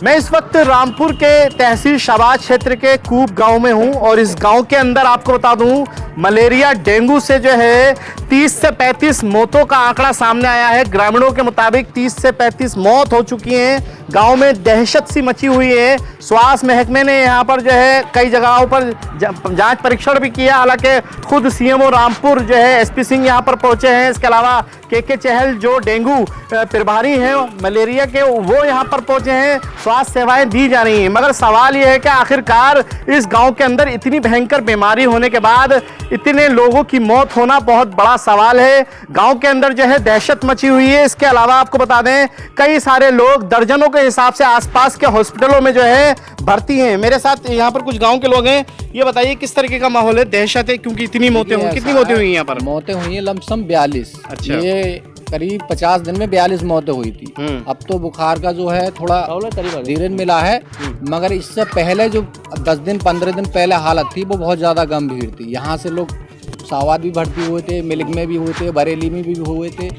मैं इस वक्त रामपुर के तहसील शाहबाद क्षेत्र के कूप गांव में हूं और इस गांव के अंदर आपको बता दूं मलेरिया डेंगू से जो है 30 से 35 मौतों का आंकड़ा सामने आया है। ग्रामीणों के मुताबिक 30 से 35 मौत हो चुकी हैं। गांव में दहशत सी मची हुई है। स्वास्थ्य महकमे ने यहां पर जो है कई जगहों पर जांच परीक्षण भी किया। हालांकि खुद सीएमओ रामपुर जो है एसपी सिंह यहां पर पहुंचे हैं। इसके अलावा के चहल जो डेंगू प्रभारी हैं मलेरिया के, वो यहां पर पहुंचे हैं। स्वास्थ्य सेवाएं दी जा रही हैं, मगर सवाल यह है कि आखिरकार इस गांव के अंदर इतनी भयंकर बीमारी होने के बाद इतने लोगों की मौत होना बहुत बड़ा सवाल है। गांव के अंदर जो है दहशत मची हुई है। इसके अलावा आपको बता दें कई सारे लोग दर्जनों के हिसाब से आसपास के हॉस्पिटलों में जो है भर्ती हैं। मेरे साथ यहाँ पर कुछ गांव के लोग हैं। ये बताइए किस तरीके का माहौल है? दहशत है क्योंकि इतनी मौतें हुई। कितनी मौतें हुई यहाँ पर? मौतें हुई हैं लमसम 42। अच्छा। ये करीब 50 दिन में 42 मौतें हुई थी। अब तो बुखार का जो है थोड़ा धीरे मिला है, मगर इससे पहले जो 10 दिन 15 दिन पहले हालत थी वो बहुत ज्यादा गंभीर थी। यहाँ से लोग सावाद भी भर्ती हुए थे, मिल्क में भी हुए थे, बरेली में भी हुए थे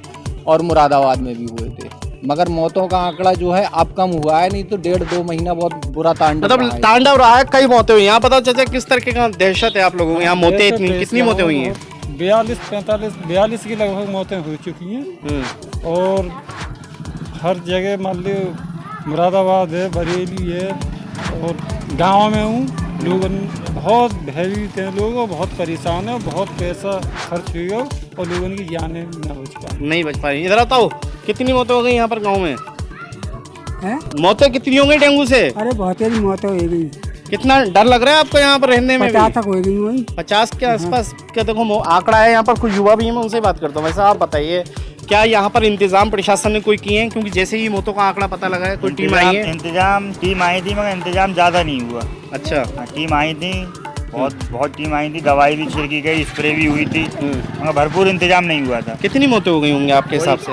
और मुरादाबाद में भी हुए थे। मगर मौतों का आंकड़ा जो है अब कम हुआ है, नहीं तो 1.5-2 महीना बहुत बुरा तांडव रहा है। कई मौतें हुई। यहाँ पता चलता किस तरीके का दहशत है आप लोगों को? यहाँ मौतें इतनी, कितनी मौतें हुई हैं? 42 की लगभग मौतें हो चुकी हैं। और हर जगह मान लो मुरादाबाद है, बरेली है और गांव में हूँ। लोग बहुत भयभीत हैं, लोग बहुत परेशान है, बहुत पैसा खर्च हुआ और लोगों की जानें नहीं बच पा रही। इधर बताओ कितनी मौतें हो गई यहाँ पर गाँव में? मौतें कितनी हो गई डेंगू से? अरे बहुत ही मौतें हो गई। कितना डर लग रहा है आपको यहाँ पर रहने में? 50 तक हो गई वही। 50 के आसपास क्या देखो आंकड़ा है। यहाँ पर कुछ युवा भी हैं, मैं उनसे बात करता हूँ। वैसे आप बताइए क्या यहाँ पर इंतजाम प्रशासन ने कोई किए हैं? क्योंकि जैसे ही मौतों का आंकड़ा पता लगा है कोई टीम आई है? टीम आई थी मगर इंतजाम ज़्यादा नहीं हुआ। अच्छा। टीम आई थी, बहुत टीम आई थी, दवाई भी छिड़की गई, स्प्रे भी हुई थी, मगर भरपूर इंतजाम नहीं हुआ था। कितनी मौतें हो गई होंगी आपके हिसाब से?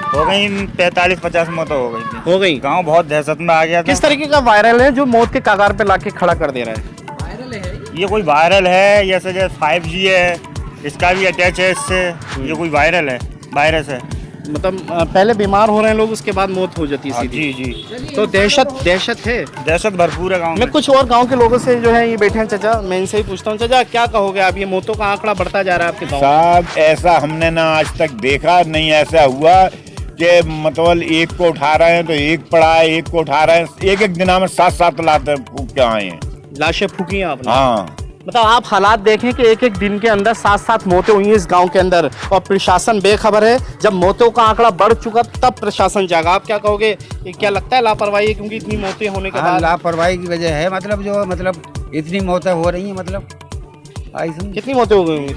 हो गई 45-50 मौतें हो गई थी। हो गई। गांव बहुत दहशत में आ गया था। किस तरीके का वायरल है जो मौत के कगार पे लाके खड़ा कर दे रहा है? वायरल है ये कोई वायरल है जैसे 5G है, इसका भी अटैच है इससे। ये कोई वायरल है, वायरस है। मतलब पहले बीमार हो रहे हैं लोग, उसके बाद मौत हो जाती है। जी जी। तो दहशत है, दहशत भरपूर है गाँव में। मैं कुछ और गांव के लोगों से जो है ये बैठे हैं। चाचा मैं इनसे ही पूछता हूँ, चाचा क्या कहोगे आप? ये मौतों का आंकड़ा बढ़ता जा रहा है आपके गाँव? साहब ऐसा हमने ना आज तक देखा नहीं। ऐसा हुआ कि मतलब एक को उठा रहे हैं तो एक पड़ा है, एक को उठा रहे हैं। एक दिन में 7-7 लाशें फूकी हैं आपने? हाँ। मतलब आप हालात देखें कि एक दिन के अंदर 7-7 मौतें हुई हैं इस गांव के अंदर और प्रशासन बेखबर है। जब मौतों का आंकड़ा बढ़ चुका तब प्रशासन जागा। आप क्या कहोगे? क्या लगता है लापरवाही है क्योंकि इतनी मौतें होने के बाद? लापरवाही की वजह है, मतलब इतनी मौतें हो रही हैं। कितनी मौतें हो गई होंगी?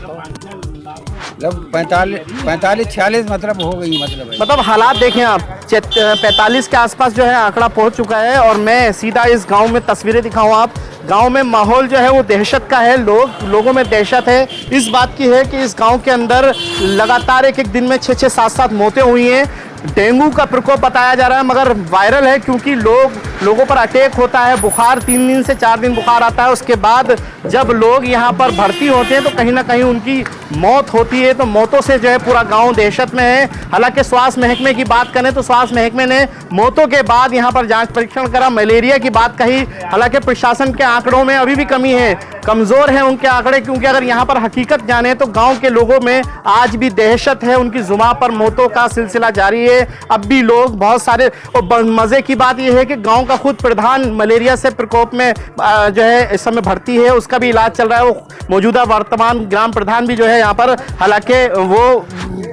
45-46 मतलब हो गई। मतलब हालात देखें आप 45 के आसपास जो है आंकड़ा पहुंच चुका है। और मैं सीधा इस गांव में तस्वीरें दिखाऊं आप। गांव में माहौल जो है वो दहशत का है। लोगों में दहशत है। इस बात की है कि इस गांव के अंदर लगातार एक दिन में 6-6, 7-7 मौतें हुई हैं। डेंगू का प्रकोप बताया जा रहा है मगर वायरल है क्योंकि लोगों पर अटैक होता है। बुखार 3 दिन से 4 दिन बुखार आता है। उसके बाद जब लोग यहाँ पर भर्ती होते हैं तो कहीं ना कहीं उनकी मौत होती है। तो मौतों से जो है पूरा गांव दहशत में है। हालांकि स्वास्थ्य महकमे की बात करें तो स्वास्थ्य महकमे ने मौतों के बाद यहाँ पर जांच परीक्षण करा, मलेरिया की बात कही। हालांकि प्रशासन के आंकड़ों में अभी भी कमी है, कमजोर है उनके आंकड़े। क्योंकि अगर यहाँ पर हकीकत जाने तो गाँव के लोगों में आज भी दहशत है। उनकी जुबान पर मौतों का सिलसिला जारी है। अब भी लोग बहुत सारे। और मजे की बात यह है कि गांव का खुद प्रधान मलेरिया से प्रकोप में जो है इस समय भर्ती है, उसका भी इलाज चल रहा है। वो मौजूदा वर्तमान ग्राम प्रधान भी जो है यहाँ पर हालांकि वो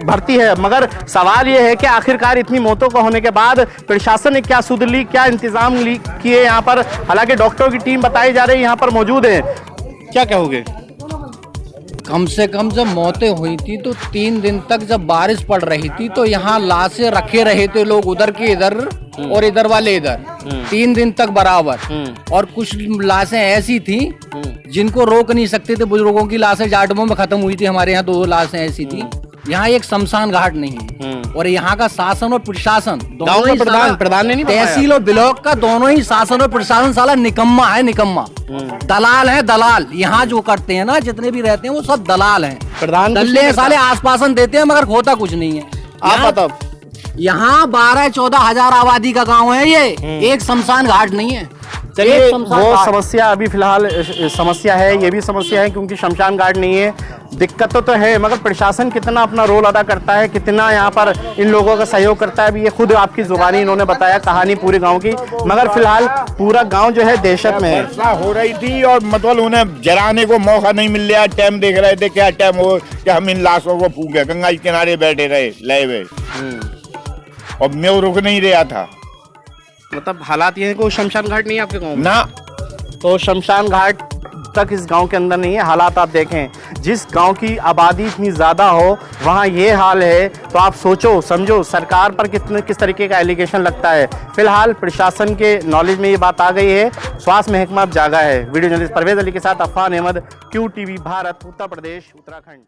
भर्ती है। मगर सवाल ये है कि आखिरकार इतनी मौतों को होने के बाद प्रशासन ने क्या सुध ली, क्या इंतजाम किए यहाँ पर? हालांकि डॉक्टरों की टीम बताई जा रही है यहाँ पर मौजूद है। क्या कहोगे? कम से कम जब मौतें हुई थी तो 3 दिन तक जब बारिश पड़ रही थी तो यहाँ लाशें रखे रहे थे लोग, उधर के इधर और इधर वाले इधर, 3 दिन तक बराबर। और कुछ लाशें ऐसी थी जिनको रोक नहीं सकते थे। बुजुर्गों की लाशें जाटमों में खत्म हुई थी। हमारे यहाँ 2 लाशें ऐसी थी। यहाँ एक शमशान घाट नहीं है। और यहाँ का शासन और प्रशासन दोनों ही, प्रधान ने नहीं, तहसील और ब्लॉक का दोनों ही शासन और प्रशासन साला निकम्मा है, निकम्मा। दलाल है, दलाल। यहाँ जो करते हैं ना, जितने भी रहते हैं वो सब दलाल हैं। प्रधान दल्ले साले आश्वासन देते हैं मगर होता कुछ नहीं है। आप बताओ यहाँ 12-14 हजार आबादी का गांव है ये, एक शमशान घाट नहीं है। चलिए, एक शमशान वो घाट। समस्या अभी फिलहाल समस्या है, ये भी समस्या है क्योंकि शमशान घाट नहीं है। दिक्कत तो है, मगर प्रशासन कितना अपना रोल अदा करता है, कितना यहाँ पर इन लोगों का सहयोग करता है, अभी ये खुद आपकी जुबानी इन्होंने बताया कहानी पूरे गांव की। मगर फिलहाल पूरा गांव जो है दहशत में है। वर्षा हो रही थी और मतलब उन्हें जलाने को मौका नहीं मिल रहा। टाइम देख रहे थे क्या टाइम हो कि हम इन लाशों को फूके, गंगा के किनारे बैठे रहे लय हुए, और मैं रुक नहीं रहा था। मतलब हालात ये है कि शमशान घाट नहीं है आपके गाँव में ना, तो शमशान घाट तक इस गांव के अंदर नहीं है। हालात आप देखें, जिस गांव की आबादी इतनी ज़्यादा हो वहां ये हाल है, तो आप सोचो समझो सरकार पर किस तरीके का एलिगेशन लगता है। फिलहाल प्रशासन के नॉलेज में ये बात आ गई है, स्वास्थ्य महकमा अब जागा है। वीडियो जर्नलिस्ट परवेज अली के साथ अफान अहमद, QTV भारत, उत्तर प्रदेश, उत्तराखंड।